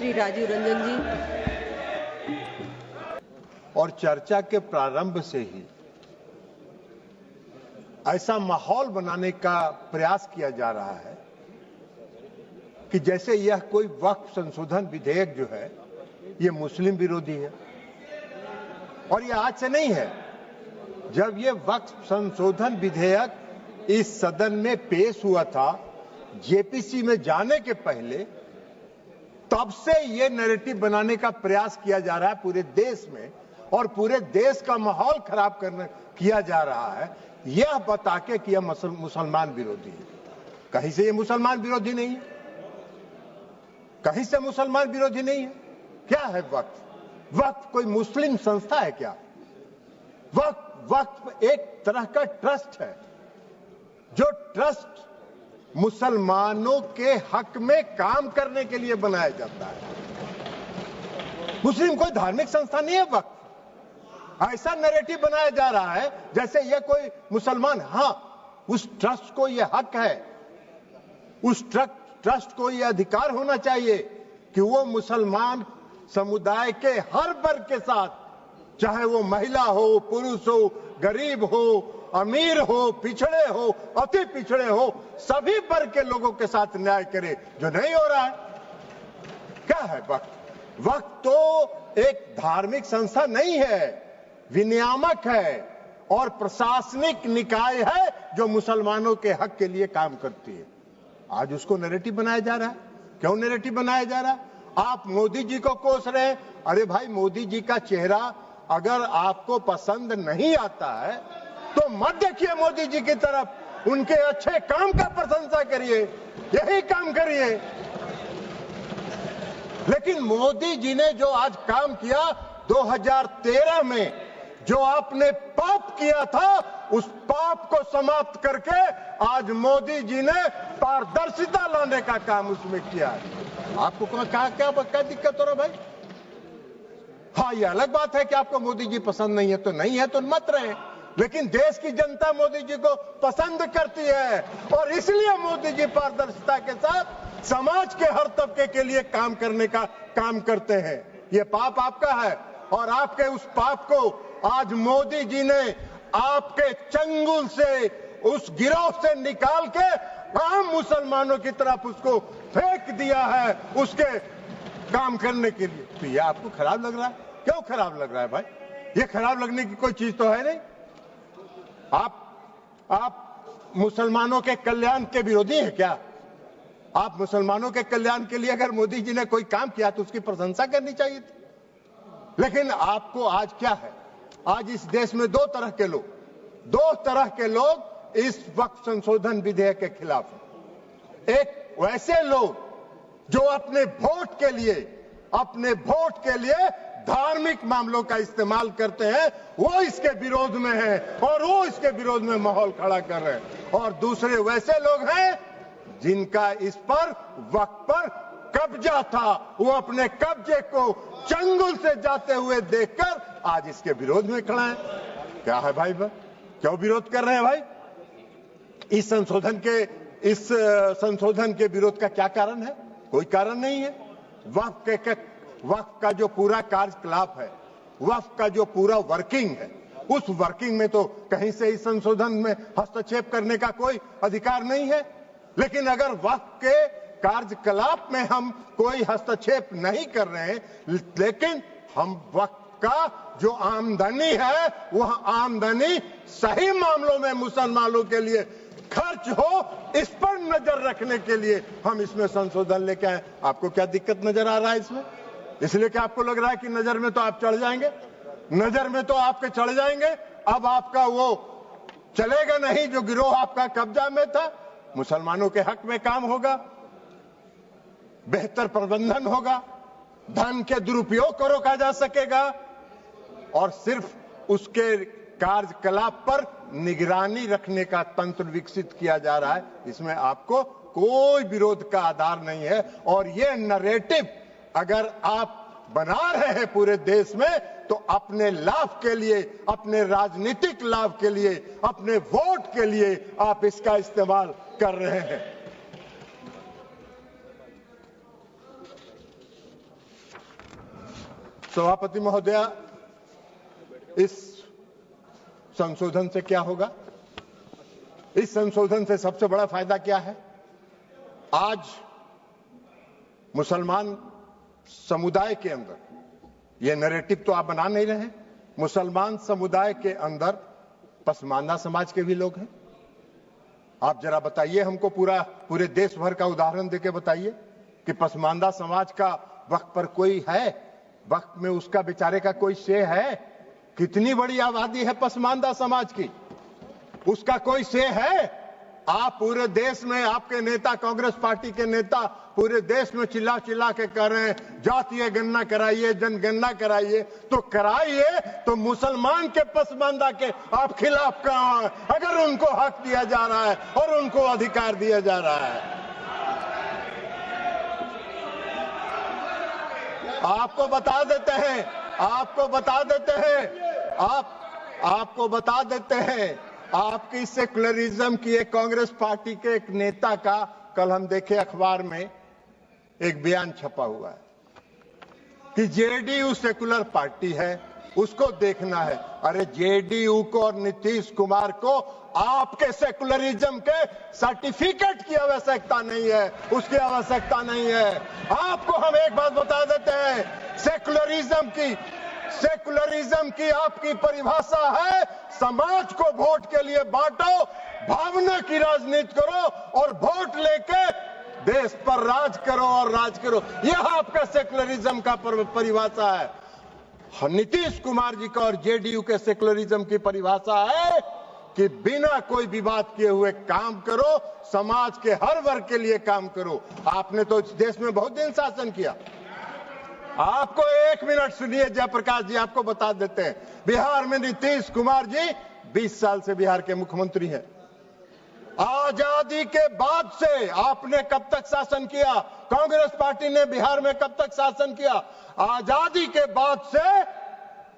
श्री राजीव रंजन जी। और चर्चा के प्रारंभ से ही ऐसा माहौल बनाने का प्रयास किया जा रहा है कि जैसे यह कोई वक्फ संशोधन विधेयक जो है ये मुस्लिम विरोधी है। और यह आज से नहीं है। जब यह वक्फ संशोधन विधेयक इस सदन में पेश हुआ था, जेपीसी में जाने के पहले, तब से यह नैरेटिव बनाने का प्रयास किया जा रहा है पूरे देश में, और पूरे देश का माहौल खराब किया जा रहा है यह बता के कि यह मुसलमान विरोधी है। कहीं से यह मुसलमान विरोधी नहीं है, कहीं से मुसलमान विरोधी नहीं है। क्या है वक्फ? वक्फ कोई मुस्लिम संस्था है क्या? वक्फ एक तरह का ट्रस्ट है, जो ट्रस्ट मुसलमानों के हक में काम करने के लिए बनाया जाता है। मुस्लिम कोई धार्मिक संस्था नहीं है वक्फ। ऐसा नैरेटिव बनाया जा रहा है जैसे यह कोई मुसलमान, हाँ उस ट्रस्ट को यह हक है, उस ट्रस्ट को यह अधिकार होना चाहिए कि वो मुसलमान समुदाय के हर वर्ग के साथ, चाहे वो महिला हो, पुरुष हो, गरीब हो, अमीर हो, पिछड़े हो, अति पिछड़े हो, सभी वर्ग के लोगों के साथ न्याय करे, जो नहीं हो रहा है। क्या है वक्फ? वक्फ तो एक धार्मिक संस्था नहीं है, विनियामक है और प्रशासनिक निकाय है जो मुसलमानों के हक के लिए काम करती है। आज उसको नैरेटिव बनाया जा रहा है। क्यों नैरेटिव बनाया जा रहा है? आप मोदी जी को कोस रहे हैं। अरे भाई, मोदी जी का चेहरा अगर आपको पसंद नहीं आता है तो मत देखिए मोदी जी की तरफ, उनके अच्छे काम का प्रशंसा करिए, यही काम करिए। लेकिन मोदी जी ने जो आज काम किया 2013 में, जो आपने पाप किया था, उस पाप को समाप्त करके आज मोदी जी ने पारदर्शिता लाने का काम उसमें किया है। आपको क्या दिक्कत हो रहा भाई? हाँ, ये अलग बात है कि आपको मोदी जी पसंद नहीं है तो नहीं है, तो मत रहे, लेकिन देश की जनता मोदी जी को पसंद करती है और इसलिए मोदी जी पारदर्शिता के साथ समाज के हर तबके के लिए काम करने का काम करते हैं। ये पाप आपका है और आपके उस पाप को आज मोदी जी ने आपके चंगुल से, उस गिरोह से निकाल के आम मुसलमानों की तरफ उसको फेंक दिया है उसके काम करने के लिए। तो ये आपको खराब लग रहा है? क्यों खराब लग रहा है भाई? ये खराब लगने की कोई चीज तो है नहीं। आप मुसलमानों के कल्याण के विरोधी हैं क्या? आप मुसलमानों के कल्याण के लिए अगर मोदी जी ने कोई काम किया तो उसकी प्रशंसा करनी चाहिए थी। लेकिन आपको आज क्या है? आज इस देश में दो तरह के लोग इस वक्फ संशोधन विधेयक के खिलाफ हैं। एक वैसे लोग जो अपने वोट के लिए धार्मिक मामलों का इस्तेमाल करते हैं, वो इसके विरोध में हैं और वो इसके विरोध में माहौल खड़ा कर रहे हैं। और दूसरे वैसे लोग हैं जिनका इस पर वक्फ पर कब्जा था, वो अपने कब्जे को चंगुल से जाते हुए देखकर आज इसके विरोध में खड़ा है। क्या है भाई? क्यों विरोध कर रहे हैं भाई? इस संशोधन के विरोध का क्या कारण है? कोई कारण नहीं है। वक्फ का जो पूरा कार्यकलाप है, वक्फ का जो पूरा वर्किंग है, उस वर्किंग में तो कहीं से इस संशोधन में हस्तक्षेप करने का कोई अधिकार नहीं है। लेकिन अगर वक्फ के कार्यकलाप में हम कोई हस्तक्षेप नहीं कर रहे हैं, लेकिन हम वक्फ का जो आमदनी है वह आमदनी सही मामलों में मुसलमानों के लिए खर्च हो, इस पर नजर रखने के लिए हम इसमें संशोधन लेके आए। आपको क्या दिक्कत नजर आ रहा है इसमें? इसलिए कि आपको लग रहा है कि नजर में तो आप चढ़ जाएंगे, नजर में तो आपके चढ़ जाएंगे, अब आपका वो चलेगा नहीं जो गिरोह आपका कब्जा में था। मुसलमानों के हक में काम होगा, बेहतर प्रबंधन होगा, धन के दुरुपयोग को रोका जा सकेगा और सिर्फ उसके कार्यकलाप पर निगरानी रखने का तंत्र विकसित किया जा रहा है। इसमें आपको कोई विरोध का आधार नहीं है। और ये नैरेटिव अगर आप बना रहे हैं पूरे देश में, तो अपने लाभ के लिए, अपने राजनीतिक लाभ के लिए, अपने वोट के लिए आप इसका इस्तेमाल कर रहे हैं। सभापति महोदया, इस संशोधन से क्या होगा? इस संशोधन से सबसे बड़ा फायदा क्या है? आज मुसलमान समुदाय के अंदर, ये नैरेटिव तो आप बना नहीं रहे हैं, मुसलमान समुदाय के अंदर पसमानदा समाज के भी लोग हैं। आप जरा बताइए हमको, पूरे देश भर का उदाहरण देके बताइए कि पसमानदा समाज का वक्त पर कोई है, वक्त में उसका बेचारे का कोई से है? कितनी बड़ी आबादी है पसमानदा समाज की, उसका कोई से है? आप पूरे देश में, आपके नेता, कांग्रेस पार्टी के नेता पूरे देश में चिल्ला चिल्ला के कह रहे हैं जातीय गणना कराइए, जनगणना कराइए, तो कराइए, तो मुसलमान के पसमानदा के आप खिलाफ कहां हैं? अगर उनको हक दिया जा रहा है और उनको अधिकार दिया जा रहा है। आपको बता देते हैं, आपको बता देते हैं, आपकी सेकुलरिज्म की एक कांग्रेस पार्टी के एक नेता का कल हम देखे अखबार में एक बयान छपा हुआ है कि जेडीयू सेकुलर पार्टी है, उसको देखना है। अरे जेडीयू को और नीतीश कुमार को आपके सेकुलरिज्म के सर्टिफिकेट की आवश्यकता नहीं है, उसकी आवश्यकता नहीं है। आपको हम एक बात बता देते हैं, सेकुलरिज्म की आपकी परिभाषा है समाज को वोट के लिए बांटो, भावना की राजनीति करो और वोट लेके देश पर राज करो और राज करो। यह आपका सेकुलरिज्म का परिभाषा है। नीतीश कुमार जी का और जेडीयू के सेकुलरिज्म की परिभाषा है कि बिना कोई विवाद किए हुए काम करो, समाज के हर वर्ग के लिए काम करो। आपने तो इस देश में बहुत दिन शासन किया। आपको एक मिनट सुनिए जयप्रकाश जी, आपको बता देते हैं, बिहार में नीतीश कुमार जी 20 साल से बिहार के मुख्यमंत्री हैं। आजादी के बाद से आपने कब तक शासन किया? कांग्रेस पार्टी ने बिहार में कब तक शासन किया? आजादी के बाद से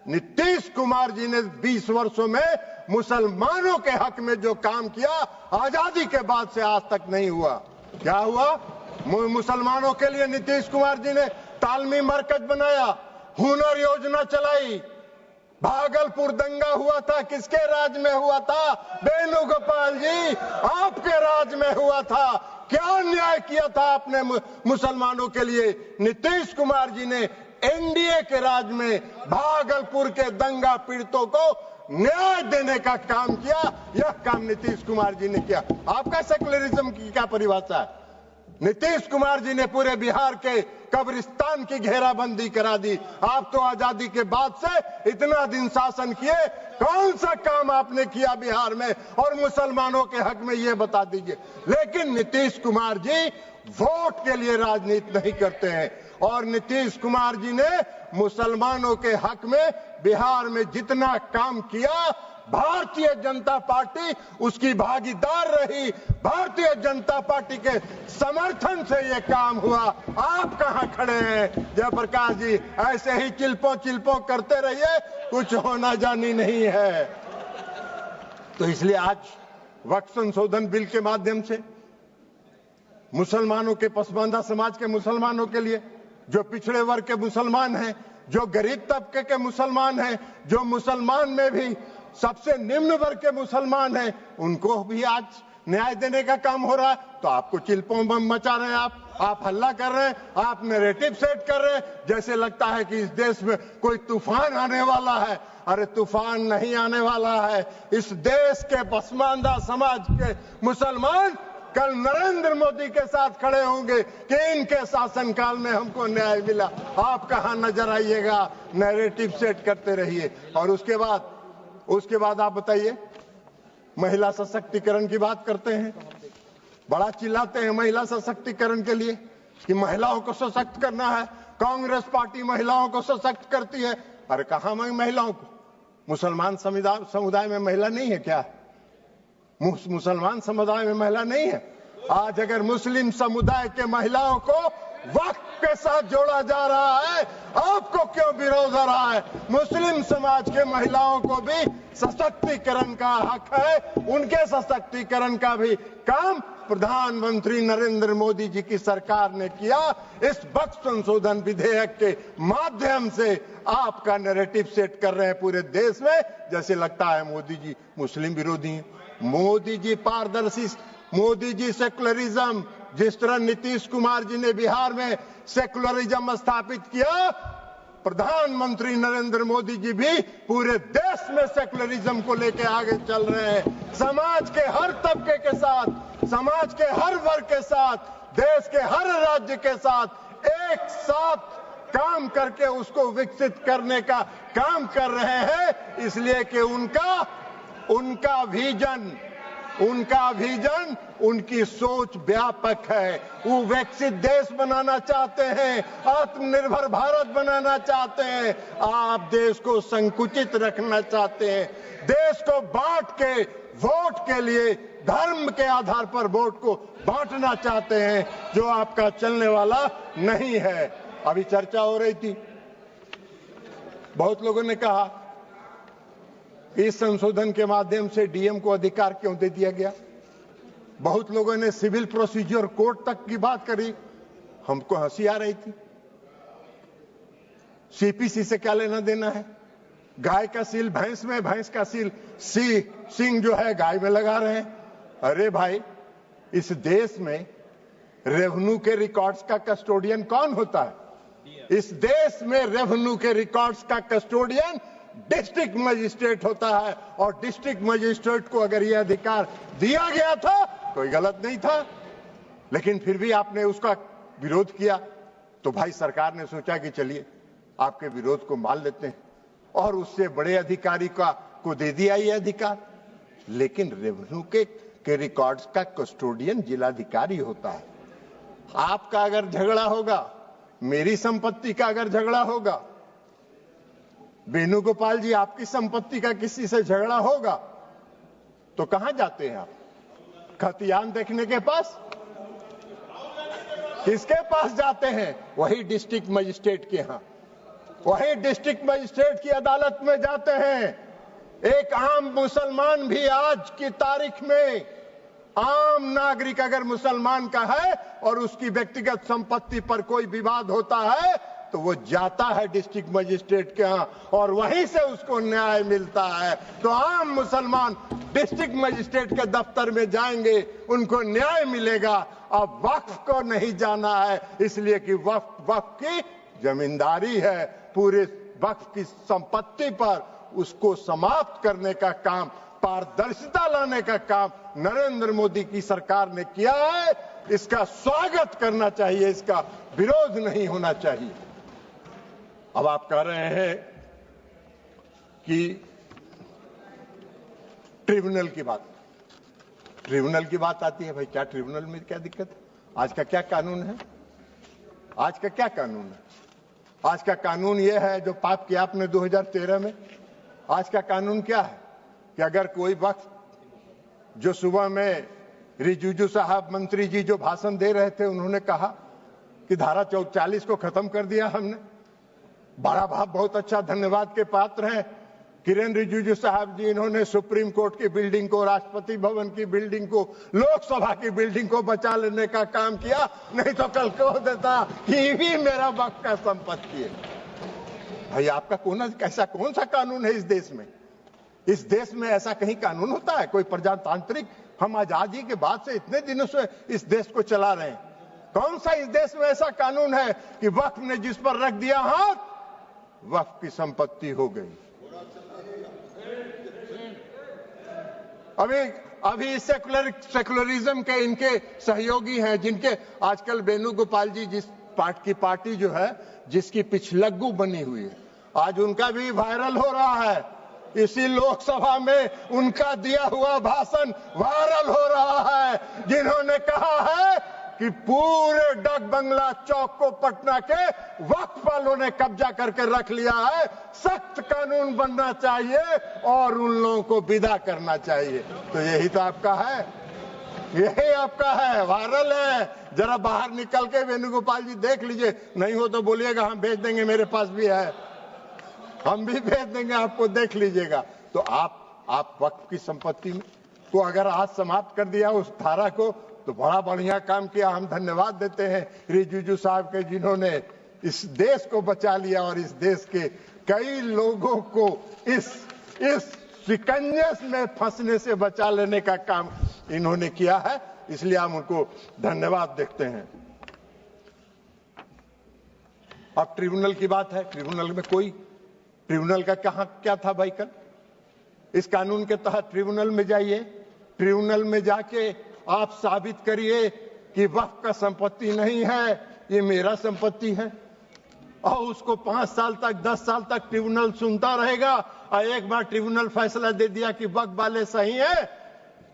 नीतीश कुमार जी ने 20 वर्षों में मुसलमानों के हक में जो काम किया, आजादी के बाद से आज तक नहीं हुआ। क्या हुआ? मुसलमानों के लिए नीतीश कुमार जी ने तालमी मरकज बनाया, हुनर योजना चलाई, भागलपुर दंगा हुआ था, किसके राज में हुआ था? वेणुगोपाल जी, आपके राज में हुआ था। क्या न्याय किया था आपने मुसलमानों के लिए? नीतीश कुमार जी ने एनडीए के राज में भागलपुर के दंगा पीड़ितों को न्याय देने का काम किया। यह काम नीतीश कुमार जी ने किया। आपका सेकुलरिज्म की क्या परिभाषा है? नीतीश कुमार जी ने पूरे बिहार के कब्रिस्तान की घेराबंदी करा दी। आप तो आजादी के बाद से इतना दिन शासन किए, कौन सा काम आपने किया बिहार में और मुसलमानों के हक में, ये बता दीजिए। लेकिन नीतीश कुमार जी वोट के लिए राजनीति नहीं करते हैं और नीतीश कुमार जी ने मुसलमानों के हक में बिहार में जितना काम किया, भारतीय जनता पार्टी उसकी भागीदार रही। भारतीय जनता पार्टी के समर्थन से ये काम हुआ। आप कहां खड़े हैं जयप्रकाश जी? ऐसे ही चिल्पो करते रहिए, कुछ होना जानी नहीं है। तो इसलिए आज वक्फ संशोधन बिल के माध्यम से मुसलमानों के, पसमानदा समाज के मुसलमानों के लिए, जो पिछड़े वर्ग के मुसलमान हैं, जो गरीब तबके के मुसलमान हैं, जो मुसलमान में भी सबसे निम्न वर्ग के मुसलमान हैं, उनको भी आज न्याय देने का काम हो रहा है। तो आपको चिल्पों बम मचा रहे हैं, आप हल्ला कर रहे हैं, आप नैरेटिव सेट कर रहे हैं, जैसे लगता है कि इस देश में कोई तूफान आने वाला है। अरे तूफान नहीं आने वाला है। इस देश के पसमानदा समाज के मुसलमान कल नरेंद्र मोदी के साथ खड़े होंगे कि इनके शासनकाल में हमको न्याय मिला। आप कहां नजर आइएगा? नैरेटिव सेट करते रहिए। और उसके बाद आप बताइए, महिला सशक्तिकरण की बात करते हैं, बड़ा चिल्लाते हैं महिला सशक्तिकरण के लिए कि महिलाओं को सशक्त करना है, कांग्रेस पार्टी महिलाओं को सशक्त करती है। अरे कहां महिलाओं को? मुसलमान समुदाय में महिला नहीं है क्या? मुसलमान समुदाय में महिला नहीं है? आज अगर मुस्लिम समुदाय के महिलाओं को वक्त आपके साथ जोड़ा जा रहा है, आपको क्यों विरोध हो रहा है? मुस्लिम समाज के महिलाओं को भी सशक्तिकरण का हक है, उनके सशक्तिकरण का भी काम प्रधानमंत्री नरेंद्र मोदी जी की सरकार ने किया। इस वक्फ संशोधन विधेयक के माध्यम से आपका नैरेटिव सेट कर रहे हैं पूरे देश में, जैसे लगता है मोदी जी मुस्लिम विरोधी हैं। मोदी जी पारदर्शी, मोदी जी सेकुलरिज्म, जिस तरह नीतीश कुमार जी ने बिहार में सेकुलरिज्म स्थापित किया, प्रधानमंत्री नरेंद्र मोदी जी भी पूरे देश में सेकुलरिज्म को लेकर आगे चल रहे हैं। समाज के हर तबके के साथ, समाज के हर वर्ग के साथ, देश के हर राज्य के साथ एक साथ काम करके उसको विकसित करने का काम कर रहे हैं, इसलिए कि उनका विजन, उनकी सोच व्यापक है। वो विकसित देश बनाना चाहते हैं, आत्मनिर्भर भारत बनाना चाहते हैं। आप देश को संकुचित रखना चाहते हैं, देश को बांट के वोट के लिए धर्म के आधार पर वोट को बांटना चाहते हैं, जो आपका चलने वाला नहीं है। अभी चर्चा हो रही थी, बहुत लोगों ने कहा इस संशोधन के माध्यम से डीएम को अधिकार क्यों दे दिया गया। बहुत लोगों ने सिविल प्रोसीजर कोड तक की बात करी, हमको हंसी आ रही थी। सीपीसी से क्या लेना देना है? गाय का सील भैंस में, भैंस का सील सिंह जो है गाय में लगा रहे हैं। अरे भाई, इस देश में रेवेन्यू के रिकॉर्ड्स का कस्टोडियन कौन होता है? इस देश में रेवेन्यू के रिकॉर्ड्स का कस्टोडियन डिस्ट्रिक्ट मजिस्ट्रेट होता है, और डिस्ट्रिक्ट मजिस्ट्रेट को अगर यह अधिकार दिया गया था, कोई गलत नहीं था, लेकिन फिर भी आपने उसका विरोध किया। तो भाई सरकार ने सोचा कि चलिए आपके विरोध को मान लेते हैं, और उससे बड़े अधिकारी को दे दिया ये अधिकार। लेकिन रेवेन्यू के रिकॉर्ड्स का कस्टोडियन जिलाधिकारी होता है। आपका अगर झगड़ा होगा, मेरी संपत्ति का अगर झगड़ा होगा, वेणुगोपाल जी आपकी संपत्ति का किसी से झगड़ा होगा, तो कहां जाते हैं आप? खतियान देखने के पास? किसके पास जाते हैं? वही डिस्ट्रिक्ट मजिस्ट्रेट के यहां, वही डिस्ट्रिक्ट मजिस्ट्रेट की अदालत में जाते हैं। एक आम मुसलमान भी आज की तारीख में, आम नागरिक अगर मुसलमान का है और उसकी व्यक्तिगत संपत्ति पर कोई विवाद होता है, तो वो जाता है डिस्ट्रिक्ट मजिस्ट्रेट के यहां, और वहीं से उसको न्याय मिलता है। तो आम मुसलमान डिस्ट्रिक्ट मजिस्ट्रेट के दफ्तर में जाएंगे, उनको न्याय मिलेगा। अब वक्फ को नहीं जाना है, इसलिए कि वक्फ की जमींदारी है। पूरे वक्फ की संपत्ति पर उसको समाप्त करने का काम, पारदर्शिता लाने का काम नरेंद्र मोदी की सरकार ने किया है। इसका स्वागत करना चाहिए, इसका विरोध नहीं होना चाहिए। अब आप कह रहे हैं कि ट्रिब्यूनल की बात आती है। भाई क्या ट्रिब्यूनल में क्या दिक्कत है? आज का क्या कानून है? आज का क्या कानून है? आज का कानून यह है जो पाप किया आपने 2013 में। आज का कानून क्या है कि अगर कोई वक्त, जो सुबह में रिजिजू साहब मंत्री जी जो भाषण दे रहे थे, उन्होंने कहा कि धारा 40 को खत्म कर दिया हमने। बड़ा बहुत अच्छा धन्यवाद के पात्र हैं किरेन रिजिजू साहब जी। इन्होंने सुप्रीम कोर्ट की बिल्डिंग को, राष्ट्रपति भवन की बिल्डिंग को, लोकसभा की बिल्डिंग को बचा लेने का काम किया, नहीं तो कल कह देता कि ये भी मेरा वक्त का संपत्ति है। भाई आपका कौन सा कानून है इस देश में? इस देश में ऐसा कहीं कानून होता है? कोई प्रजातांत्रिक, हम आजादी के बाद से इतने दिनों से इस देश को चला रहे हैं, कौन सा इस देश में ऐसा कानून है कि वक्फ ने जिस पर रख दिया हाथ, वक्फ की संपत्ति हो गई? अभी सेकुलरिज्म के इनके सहयोगी हैं, जिनके आजकल वेणुगोपाल जी, जिस पार्टी जो है जिसकी पिछलग्गू बनी हुई है, आज उनका भी वायरल हो रहा है। इसी लोकसभा में उनका दिया हुआ भाषण वायरल हो रहा है, जिन्होंने कहा है कि पूरे डाक बंगला चौक को पटना के वक्फ वालों ने कब्जा करके रख लिया है। सख्त कानून बनना चाहिए और उन लोगों को विदा करना चाहिए। तो यही तो आपका है। यही आपका है, वायरल है। जरा बाहर निकल के वेणुगोपाल जी देख लीजिए, नहीं हो तो बोलिएगा हम भेज देंगे, मेरे पास भी है, हम भी भेज देंगे आपको, देख लीजिएगा। तो आप वक्फ की संपत्ति को अगर आज समाप्त कर दिया उस धारा को, तो बड़ा बढ़िया काम किया। हम धन्यवाद देते हैं रिजिजू साहब के, जिन्होंने इस देश को बचा लिया और इस देश के कई लोगों को इस शिकंजे में फंसने से बचा लेने का काम इन्होंने किया है, इसलिए हम उनको धन्यवाद देते हैं। अब ट्रिब्यूनल की बात है। ट्रिब्यूनल का क्या था भाई? कल इस कानून के तहत ट्रिब्यूनल में जाइए, ट्रिब्यूनल में जाके आप साबित करिए कि वक्फ का संपत्ति नहीं है, ये मेरा संपत्ति है, और उसको 5 साल तक 10 साल तक ट्रिब्यूनल सुनता रहेगा, और एक बार ट्रिब्यूनल फैसला दे दिया कि वक्फ वाले सही है,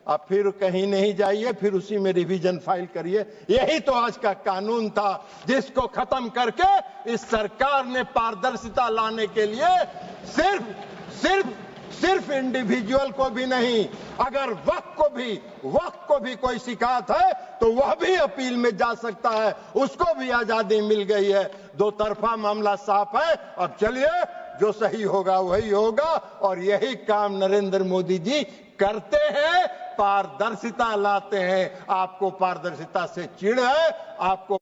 अब फिर कहीं नहीं जाइए, फिर उसी में रिवीजन फाइल करिए। यही तो आज का कानून था, जिसको खत्म करके इस सरकार ने पारदर्शिता लाने के लिए सिर्फ इंडिविजुअल को भी नहीं, अगर वक्फ को भी कोई शिकायत है तो वह भी अपील में जा सकता है, उसको भी आजादी मिल गई है। दो तरफा मामला साफ है। अब चलिए, जो सही होगा वही होगा, और यही काम नरेंद्र मोदी जी करते हैं, पारदर्शिता लाते हैं। आपको पारदर्शिता से चिढ़ है, आपको